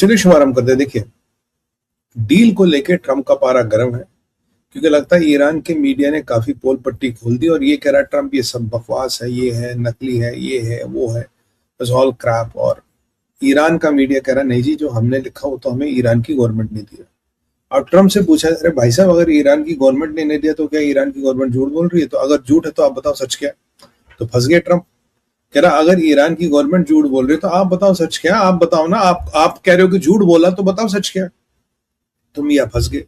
चलिए शुभारंभ करते हैं। देखिए, डील को लेके ट्रंप का पारा गर्म है क्योंकि लगता है ईरान के मीडिया ने काफी पोल पट्टी खोल दी और ये कह रहा है ट्रंप ये सब बकवास है, ये है नकली है, ये है वो है, इट्स ऑल क्रैप। और ईरान का मीडिया कह रहा है नहीं जी, जो हमने लिखा वो तो हमें ईरान की गवर्नमेंट ने दिया। अब ट्रंप से पूछा, अरे भाई साहब, अगर ईरान की गवर्नमेंट ने नहीं दिया तो क्या ईरान की गवर्नमेंट झूठ बोल रही है? तो अगर झूठ है तो आप बताओ सच क्या? तो फंस गए ट्रंप। कह रहा अगर ईरान की गवर्नमेंट झूठ बोल रही है तो आप बताओ सच क्या? आप बताओ ना, आप कह रहे हो कि झूठ बोला तो बताओ सच क्या? तुम या फंस गए।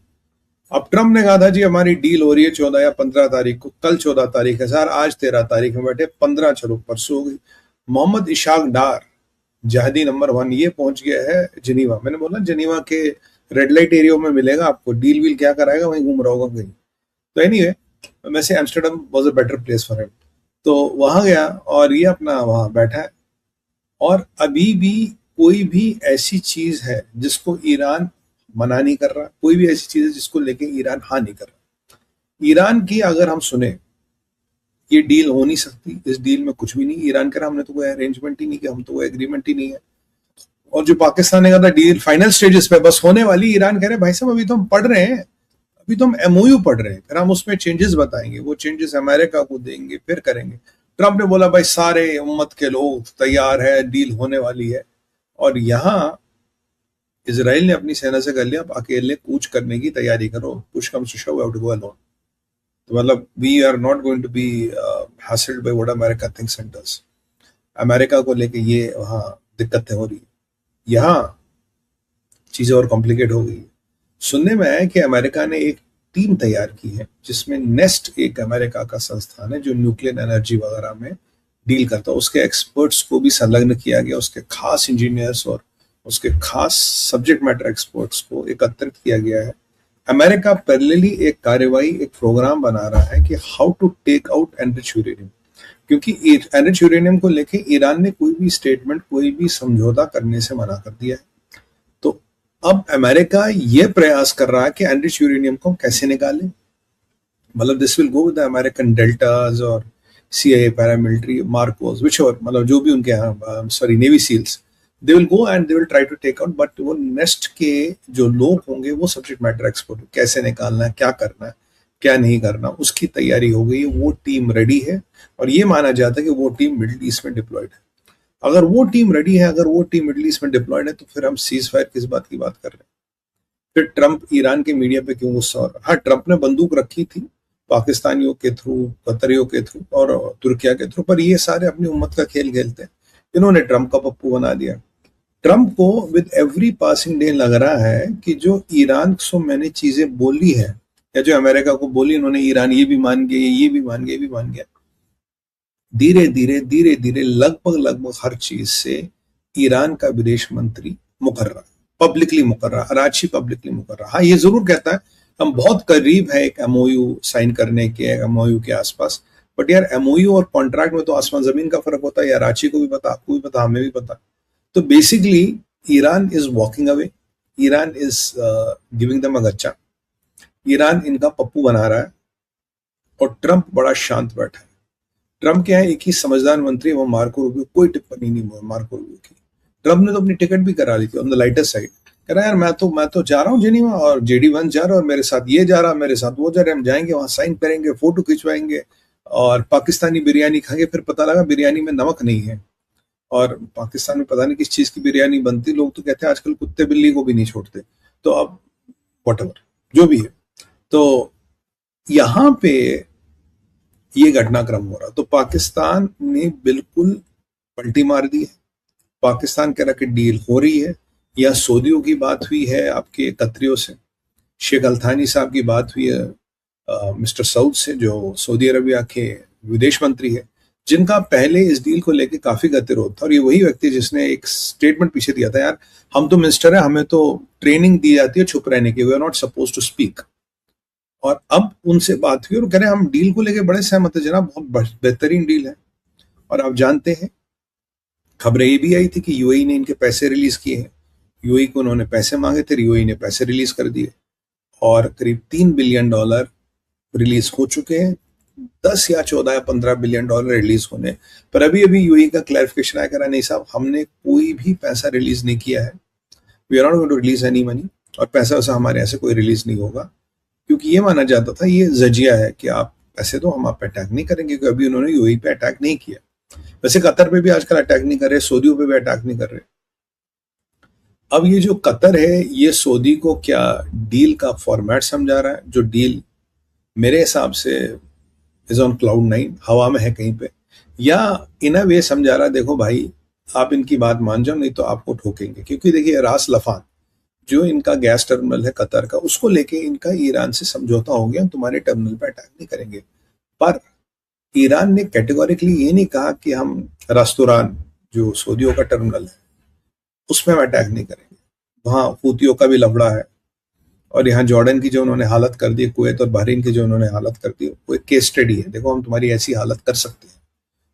अब ट्रंप ने कहा था जी हमारी डील हो रही है 14 या 15 तारीख को, कल 14 तारीख है सर, आज 13 तारीख में बैठे, 15 चलो परसों हो गई। मोहम्मद इशाक डार, जहादी नंबर 1, ये पहुंच गया है जनीवा। मैंने बोला जनीवा के रेड लाइट एरिया में मिलेगा आपको, डील वील क्या कराएगा, वहीं घूम रहा होगा कहीं। तो एनीवे, वैसे Amsterdam was a better place for him, तो वहां गया और ये अपना वहां बैठा है। और अभी भी कोई भी ऐसी चीज है जिसको ईरान मना नहीं कर रहा, कोई भी ऐसी चीज है जिसको लेके ईरान हाँ नहीं कर रहा। ईरान की अगर हम सुने, ये डील हो नहीं सकती, इस डील में कुछ भी नहीं। ईरान कह रहा हमने तो कोई अरेंजमेंट ही नहीं किया, हम तो कोई एग्रीमेंट ही नहीं है। और जो पाकिस्तान ने कहा था डील फाइनल स्टेजेस पे बस होने वाली, ईरान कह रहे भाई साहब अभी तो हम पढ़ रहे हैं, अभी तो हम एमओयू पढ़ रहे हैं, फिर हम उसमें चेंजेस बताएंगे, वो चेंजेस अमेरिका को देंगे, फिर करेंगे। ट्रंप ने बोला भाई सारे उम्मत के लोग तैयार है, डील होने वाली है। और यहां इसराइल ने अपनी सेना से कर लिया, आप अकेले कूच करने की तैयारी करो, push comes to shove, you have to go alone. तो मतलब we are not going to be hassled by what America thinks and does. America को लेके ये वहां दिक्कतें हो रही है, यहाँ चीजें और कॉम्प्लिकेट हो गई है। सुनने में आया कि अमेरिका ने एक टीम तैयार की है जिसमें नेस्ट एक अमेरिका का संस्थान है जो न्यूक्लियर एनर्जी वगैरह में डील करता है, उसके एक्सपर्ट्स को भी संलग्न किया गया, उसके खास इंजीनियर्स और उसके खास सब्जेक्ट मैटर एक्सपर्ट्स को एकत्रित किया गया है। अमेरिका पैरेलली एक कार्यवाही, एक प्रोग्राम बना रहा है कि how to take out enrich uranium, क्योंकि एनरिच यूरेनियम को लेके ईरान ने कोई भी स्टेटमेंट, कोई भी समझौता करने से मना कर दिया है। तो अब अमेरिका ये प्रयास कर रहा है कि एनरिच यूरेनियम को कैसे निकालें। मतलब this will go with the American Deltas और सीआईए पैरामिलिट्री मार्कोस, व्हिचएवर, मतलब जो भी उनके यहाँ, sorry, Navy SEALs, they will go and they will try to take out. But वो नेस्ट के जो लोग होंगे वो सब्जेक्ट मैटर एक्सपर्ट, कैसे निकालना है, क्या करना है, क्या नहीं करना, उसकी तैयारी हो गई है, वो टीम रेडी है। और ये माना जाता है कि वो टीम मिडिल ईस्ट में डिप्लॉयड है। अगर वो टीम रेडी है, अगर वो टीम मिडिल ईस्ट में डिप्लॉयड है, तो फिर हम सीज फायर किस बात की बात कर रहे हैं? फिर ट्रंप ईरान के मीडिया पे क्यों गुस्सा हो रहा है? हाँ, ट्रंप ने बंदूक रखी थी पाकिस्तानियों के थ्रू, कतरियों के थ्रू और तुर्किया के थ्रू, पर ये सारे अपनी उम्मत का खेल खेलते हैं। इन्होंने ट्रंप का पप्पू बना दिया। ट्रंप को विद एवरी पासिंग डे लग रहा है कि जो ईरान से मैंने चीजें बोली है या जो अमेरिका को बोली, इन्होंने ईरान ये भी मान गया, ये भी मान गया, ये भी मान गया। धीरे धीरे लगभग लगभग हर चीज से ईरान का विदेश मंत्री मुकर्रा, पब्लिकली मुकर्रा, अराची पब्लिकली मुकर्रा। हाँ, ये जरूर कहता है हम बहुत करीब है एक एमओयू साइन करने के, एमओयू के आसपास, बट यार एमओयू और कॉन्ट्रैक्ट में तो आसमान जमीन का फर्क होता है। यार अराची को भी पता, आपको भी पता, हमें भी पता। तो basically Iran is walking away, Iran is giving them a गच्चा, ईरान इनका पप्पू बना रहा है और ट्रंप बड़ा शांत बैठा है। ट्रंप क्या है, एक ही समझदार मंत्री है, वो मार्को रूबियो, कोई टिप्पणी नहीं मार्को रूबियो की। ट्रंप ने तो अपनी टिकट भी करा ली थी ऑन द लाइटर साइड, कह रहा यार मैं तो जा रहा हूँ जेनीवा, और जेडी वन जा रहा है, और मेरे साथ ये जा रहा है, मेरे साथ वो जा रहे हैं, हम जाएंगे वहां साइन करेंगे, फोटो खिंचवाएंगे और पाकिस्तानी बिरयानी खाएंगे। फिर पता लगा बिरयानी में नमक नहीं है, और पाकिस्तान में पता नहीं किस चीज की बिरयानी बनती, लोग तो कहते हैं आजकल कुत्ते बिल्ली को भी नहीं छोड़ते। तो अब व्हाटएवर जो भी है, तो यहां पे ये घटनाक्रम हो रहा। तो पाकिस्तान ने बिल्कुल पलटी मार दी है। पाकिस्तान कह रहा कि डील हो रही है, या सऊदियों की बात हुई है आपके कतरियों से, शेख अल्थानी साहब की बात हुई है मिस्टर सऊद से, जो सऊदी अरबिया के विदेश मंत्री है, जिनका पहले इस डील को लेके काफी गतिरोध था। और ये वही व्यक्ति जिसने एक स्टेटमेंट पीछे दिया था, यार हम तो मिनिस्टर है, हमें तो ट्रेनिंग दी जाती है छुप रहने की, we are not suppose to speak. और अब उनसे बात हुई और कह रहे हम डील को लेके बड़े सहमत है जनाब, बहुत बेहतरीन डील है। और आप जानते हैं, खबरें ये भी आई थी कि यूएई ने इनके पैसे रिलीज किए हैं। यूएई को उन्होंने पैसे मांगे थे, यूएई ने पैसे रिलीज कर दिए और करीब $3 बिलियन रिलीज हो चुके हैं। 10 या 14 या 15 बिलियन डॉलर रिलीज होने, पर अभी यूएई का क्लैरिफिकेशन आया, कह रहा नहीं साहब, हमने कोई भी पैसा रिलीज नहीं किया है। We are not going to release any money, और पैसा वैसा हमारे यहाँ से कोई रिलीज नहीं होगा, क्योंकि ये माना जाता था, ये जजिया है कि आप पैसे दो, हम आप पे अटैक नहीं करेंगे, क्योंकि अभी उन्होंने यूएई पे अटैक नहीं किया। वैसे कतर पे भी आजकल अटैक नहीं कर रहे, सऊदियों पे भी अटैक नहीं कर रहे। अब ये जो कतर है, ये सऊदी को क्या डील का फॉर्मेट समझा रहा है, जो डील मेरे हिसाब से इज ऑन क्लाउड नाइन, हवा में है कहीं पे, या इन अ वे समझा रहा है देखो भाई आप इनकी बात मान जाओ नहीं तो आपको ठोकेंगे। क्योंकि देखिए रास लफान जो इनका गैस टर्मिनल है कतर का, उसको लेके इनका ईरान से समझौता हो गया, तुम्हारे टर्मिनल पे अटैक नहीं करेंगे। पर ईरान ने कैटेगोरिकली ये नहीं कहा कि हम रास्तुरान जो सऊदियों का टर्मिनल है उसमें हम अटैक नहीं करेंगे, वहां हूतियों का भी लफड़ा है, और यहाँ जॉर्डन की जो उन्होंने हालत कर दी, कुवैत और बहरीन की जो उन्होंने हालत कर दी, वो एक केस स्टडी है, देखो हम तुम्हारी ऐसी हालत कर सकते हैं,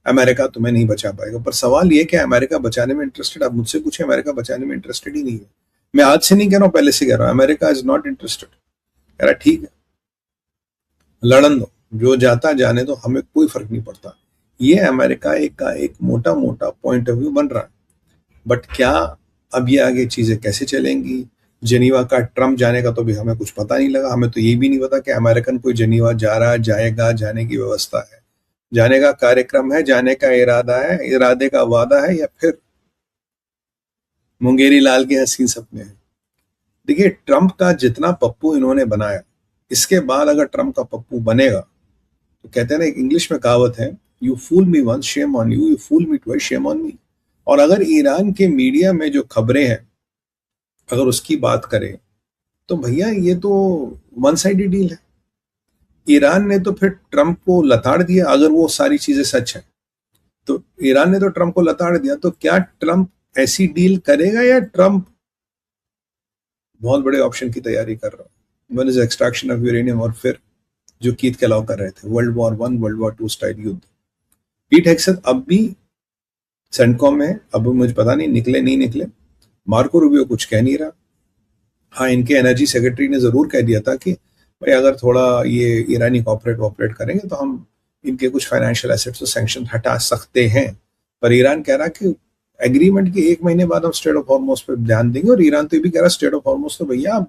अमेरिका तुम्हें नहीं बचा पाएगा। पर सवाल ये कि अमेरिका बचाने में इंटरेस्टेड, आप मुझसे पूछे, अमेरिका बचाने में इंटरेस्टेड ही नहीं है। मैं आज से नहीं कह रहा हूँ, पहले से कह रहा हूँ, अमेरिका इज नॉट इंटरेस्टेड। कह रहा ठीक है लड़न दो, जो जाता जाने दो, हमें कोई फर्क नहीं पड़ता। ये अमेरिका का एक मोटा मोटा पॉइंट ऑफ व्यू बन रहा है। बट क्या अब ये आगे चीजें कैसे चलेंगी, जेनीवा का ट्रम्प जाने का तो भी हमें कुछ पता नहीं लगा। हमें तो ये भी नहीं पता कि अमेरिकन कोई जेनीवा जा रहा है, जाएगा, जाने की व्यवस्था है, जाने का कार्यक्रम है, जाने का इरादा है, इरादे का वादा है, या फिर मुंगेरी लाल के हसीन सपने हैं। देखिए ट्रम्प का जितना पप्पू इन्होंने बनाया, इसके बाद अगर ट्रम्प का पप्पू बनेगा तो कहते हैं ना, एक इंग्लिश में कहावत है, you fool me once shame on you, you fool me twice shame on me. और अगर ईरान के मीडिया में जो खबरें हैं अगर उसकी बात करें तो भैया ये तो वन साइडेड डील है। ईरान ने तो फिर ट्रम्प को लताड़ दिया, अगर वो सारी चीजें सच है तो ईरान ने तो ट्रम्प को लताड़ दिया। तो क्या ट्रम्प ऐसी डील करेगा, या ट्रम्प बहुत बड़े ऑप्शन की तैयारी कर रहा है। One is extraction of uranium, और फिर जो कीथ कैलॉग कर रहे थे, world war 1 world war 2 style युद्ध। पीट हेग्सेथ अब भी सेंटकॉम में, अब मुझे पता नहीं निकले नहीं निकले, मार्को रूबियो कुछ कह नहीं रहा। हाँ इनके एनर्जी सेक्रेटरी ने जरूर कह दिया था कि भाई अगर थोड़ा ये ईरानी कॉपरेट करेंगे तो हम इनके कुछ फाइनेंशियल एसेट्स से सैंक्शन हटा सकते हैं। पर ईरान कह रहा कि एग्रीमेंट के 1 महीने बाद हम स्ट्रेट ऑफ हॉर्मुज पे ध्यान देंगे। और ईरान तो ये भी कह रहा स्ट्रेट ऑफ हॉर्मुज तो भैया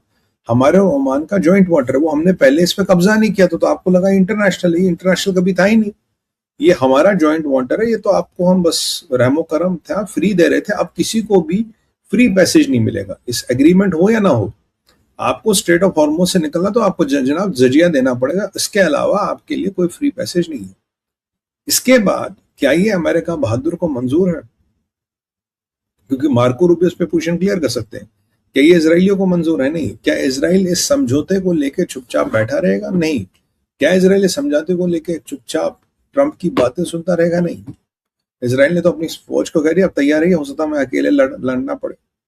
हमारे और ओमान का जॉइंट वाटर है, वो हमने पहले इस पे कब्जा नहीं किया, तो आपको लगा इंटरनेशनल, ये इंटरनेशनल कभी था ही नहीं, ये हमारा जॉइंट वाटर है, ये तो आपको हम बस रहमो करम था, फ्री दे रहे थे। अब किसी को भी फ्री पैसेज नहीं मिलेगा, इस एग्रीमेंट हो या ना हो। आपको स्ट्रेट ऑफ हॉर्मुज से निकलना तो आपको जनाब जजिया देना पड़ेगा, इसके अलावा आपके लिए कोई फ्री पैसेज नहीं है। इसके बाद क्या ये अमेरिका बहादुर को मंजूर है? क्योंकि मार्को रूबियो इस पे क्वेश्चन क्लियर कर सकते हैं, क्या ये इजराइलियों को मंजूर है? नहीं। क्या इजराइल इस समझौते को लेकर चुपचाप बैठा रहेगा? नहीं। क्या इजराइल इस समझौते को लेकर चुपचाप ट्रंप की बातें सुनता रहेगा? नहीं। इजराइल ने तो अपनी फौज को कह दिया अब तैयार है, हो सकता है मैं अकेले लड़ना पड़े।